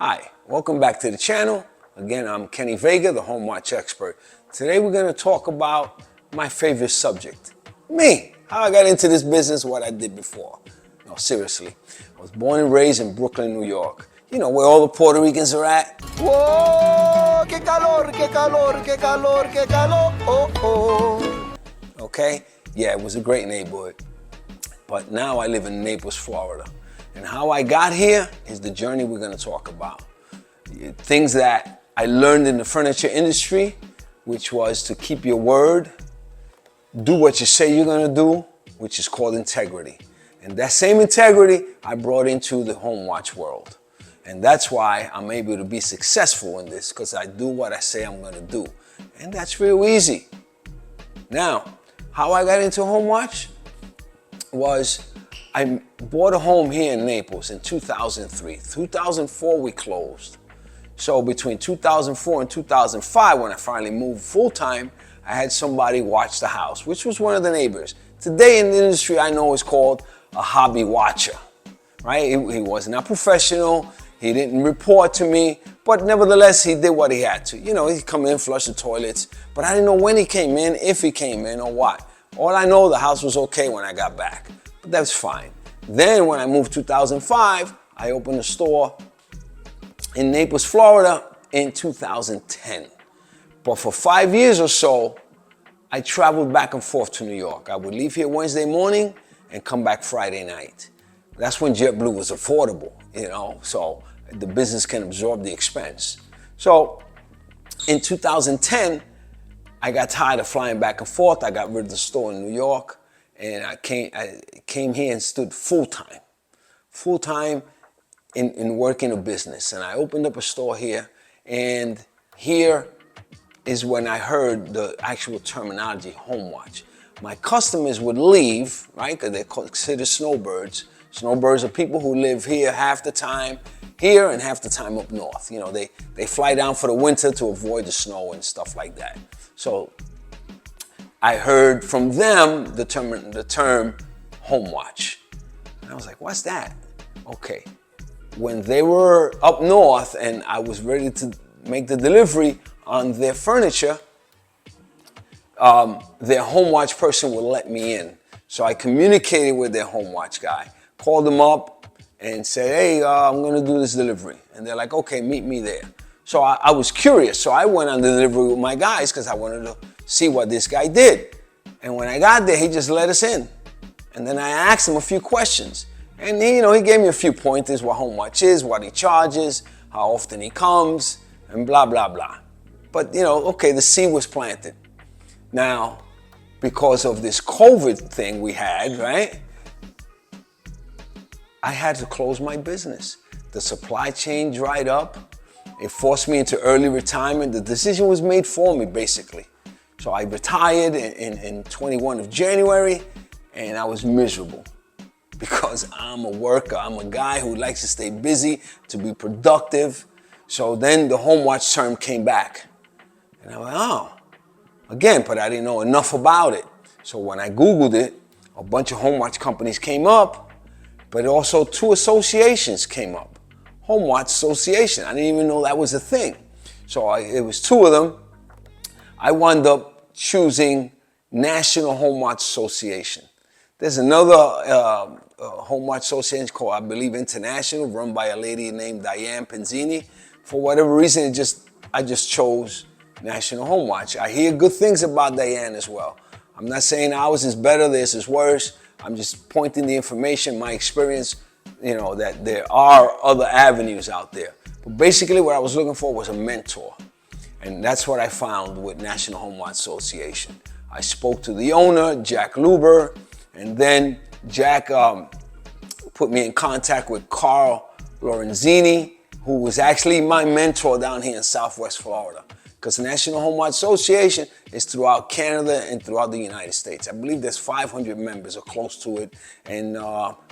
Hi, welcome back to the channel. Again, I'm Kenny Vega, the Homewatch expert. Today we're going to talk about my favorite subject, me, how I got into this business, what I did before. No, seriously, I was born and raised in Brooklyn, New York. You know where all the Puerto Ricans are at? Whoa, que calor, que calor, que calor, que calor, oh, oh. Okay, yeah, it was a great neighborhood. But now I live in Naples, Florida. And how I got here is the journey we're going to talk about. Things that I learned in the furniture industry, which was to keep your word, do what you say you're going to do, which is called integrity. And that same integrity I brought into the Homewatch world. And that's why I'm able to be successful in this, because I do what I say I'm going to do. And that's real easy. Now, how I got into Homewatch was I bought a home here in Naples in 2003. 2004 we closed. So between 2004 and 2005, when I finally moved full-time, I had somebody watch the house, which was one of the neighbors. Today in the industry, I know it's called a hobby watcher, right? He was not professional. He didn't report to me, but nevertheless, he did what he had to. You know, he'd come in, flush the toilets, but I didn't know when he came in, if he came in, or what. All I know, the house was okay when I got back. But that's fine. Then when I moved 2005, I opened a store in Naples, Florida in 2010. But for 5 years or so, I traveled back and forth to New York. I would leave here Wednesday morning and come back Friday night. That's when JetBlue was affordable, you know, so the business can absorb the expense. So in 2010, I got tired of flying back and forth. I got rid of the store in New York. And I came here and stood full-time in working a business. And I opened up a store here. And here is when I heard the actual terminology, Homewatch. My customers would leave, right, because they're considered snowbirds. Snowbirds are people who live here half the time here and half the time up north. You know, they fly down for the winter to avoid the snow and stuff like that. So I heard from them the term Homewatch. And I was like, what's that? Okay. When they were up north and I was ready to make the delivery on their furniture, their Homewatch person would let me in. So I communicated with their Homewatch guy, called them up and said, hey, I'm gonna do this delivery. And they're like, okay, meet me there. So I was curious. So I went on the delivery with my guys because I wanted to see what this guy did. And when I got there, he just let us in. And then I asked him a few questions. And he gave me a few pointers, what Homewatch is, what he charges, how often he comes, and blah, blah, blah. But, okay, the seed was planted. Now, because of this COVID thing we had, right? I had to close my business. The supply chain dried up. It forced me into early retirement. The decision was made for me, basically. So I retired in 21 of January, and I was miserable because I'm a worker. I'm a guy who likes to stay busy, to be productive. So then the Homewatch term came back. And I went, oh, again, but I didn't know enough about it. So when I Googled it, a bunch of Homewatch companies came up, but also two associations came up. Homewatch Association. I didn't even know that was a thing. So it was two of them. I wound up choosing National Homewatch Association. There's another Homewatch Association called, I believe, International, run by a lady named Diane Penzini. For whatever reason, I just chose National Homewatch. I hear good things about Diane as well. I'm not saying ours is better, theirs is worse. I'm just pointing the information, my experience, that there are other avenues out there. But basically what I was looking for was a mentor. And that's what I found with National Homewatch Association. I spoke to the owner, Jack Luber, and then Jack put me in contact with Carl Lorenzini, who was actually my mentor down here in Southwest Florida. Because the National Homewatch Association is throughout Canada and throughout the United States. I believe there's 500 members or close to it, and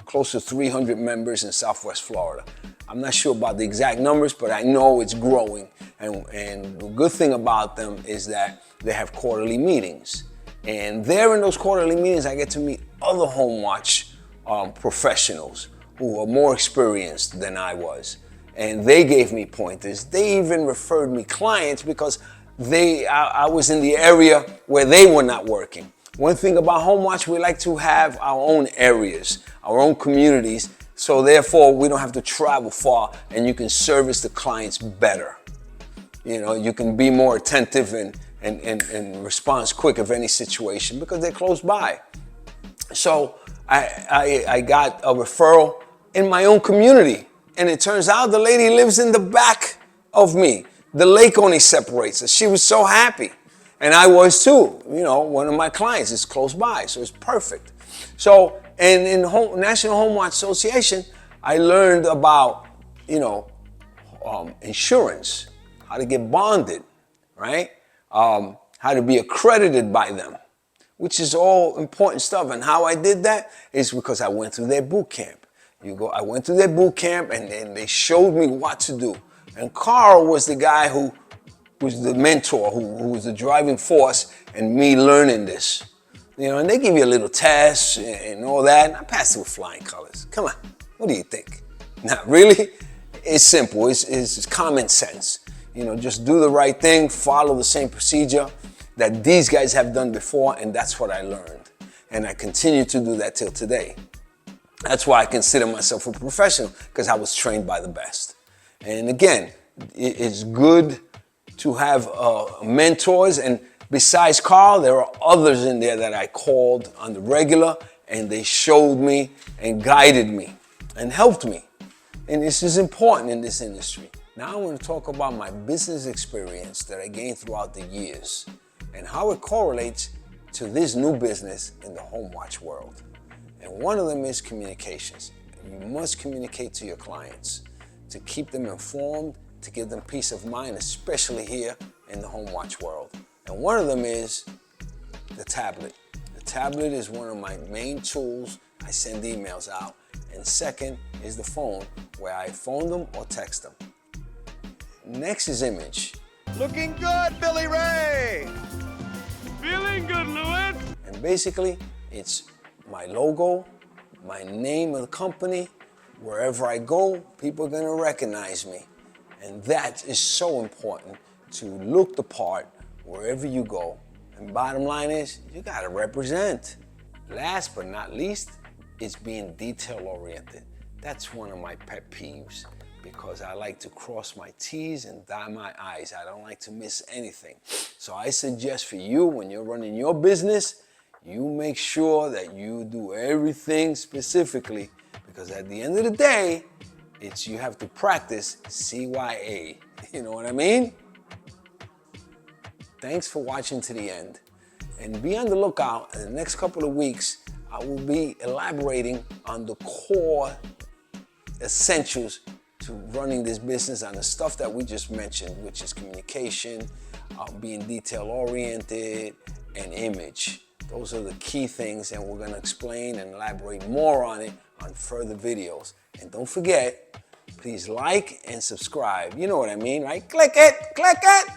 close to 300 members in Southwest Florida. I'm not sure about the exact numbers, but I know it's growing. And the good thing about them is that they have quarterly meetings. And there in those quarterly meetings, I get to meet other Homewatch professionals who are more experienced than I was. and they gave me pointers. They even referred me clients because I was in the area where they were not working. One thing about Homewatch, we like to have our own areas, our own communities, so therefore we don't have to travel far and you can service the clients better. You know, you can be more attentive and respond quick of any situation because they're close by. So I got a referral in my own community, and it turns out the lady lives in the back of me. The lake only separates us. She was so happy. And I was too. You know, one of my clients is close by, so it's perfect. So, and in the National Homewatch Association, I learned about, you know, insurance, how to get bonded, right? How to be accredited by them, which is all important stuff. And how I did that is because I went through their boot camp. I went through their boot camp and they showed me what to do. And Carl was the guy who was the mentor, who was the driving force in me learning this. You know, and they give you a little test and all that, and I passed it with flying colors. Come on, what do you think? Not really? It's simple, it's common sense. You know, just do the right thing, follow the same procedure that these guys have done before, and that's what I learned. And I continue to do that till today. That's why I consider myself a professional, because I was trained by the best. And again, it's good to have mentors, and besides Carl, there are others in there that I called on the regular, and they showed me and guided me and helped me. And this is important in this industry. Now I want to talk about my business experience that I gained throughout the years and how it correlates to this new business in the Homewatch world. And one of them is communications. You must communicate to your clients to keep them informed, to give them peace of mind, especially here in the Homewatch world. And one of them is the tablet. The tablet is one of my main tools. I send emails out. And second is the phone, where I phone them or text them. Next is image. Looking good, Billy Ray! Feeling good, Louis! And basically, it's my logo, my name of the company. Wherever I go, people are gonna recognize me. And that is so important, to look the part wherever you go. And bottom line is, you gotta represent. Last but not least, is being detail-oriented. That's one of my pet peeves, because I like to cross my T's and dot my I's. I don't like to miss anything. So I suggest for you, when you're running your business, you make sure that you do everything specifically, because at the end of the day, you have to practice CYA. You know what I mean? Thanks for watching to the end. And be on the lookout in the next couple of weeks. I will be elaborating on the core essentials to running this business, on the stuff that we just mentioned, which is communication, being detail-oriented, and image. Those are the key things, and we're going to explain and elaborate more on it on further videos. And don't forget, please like and subscribe. You know what I mean, right? Click it, click it.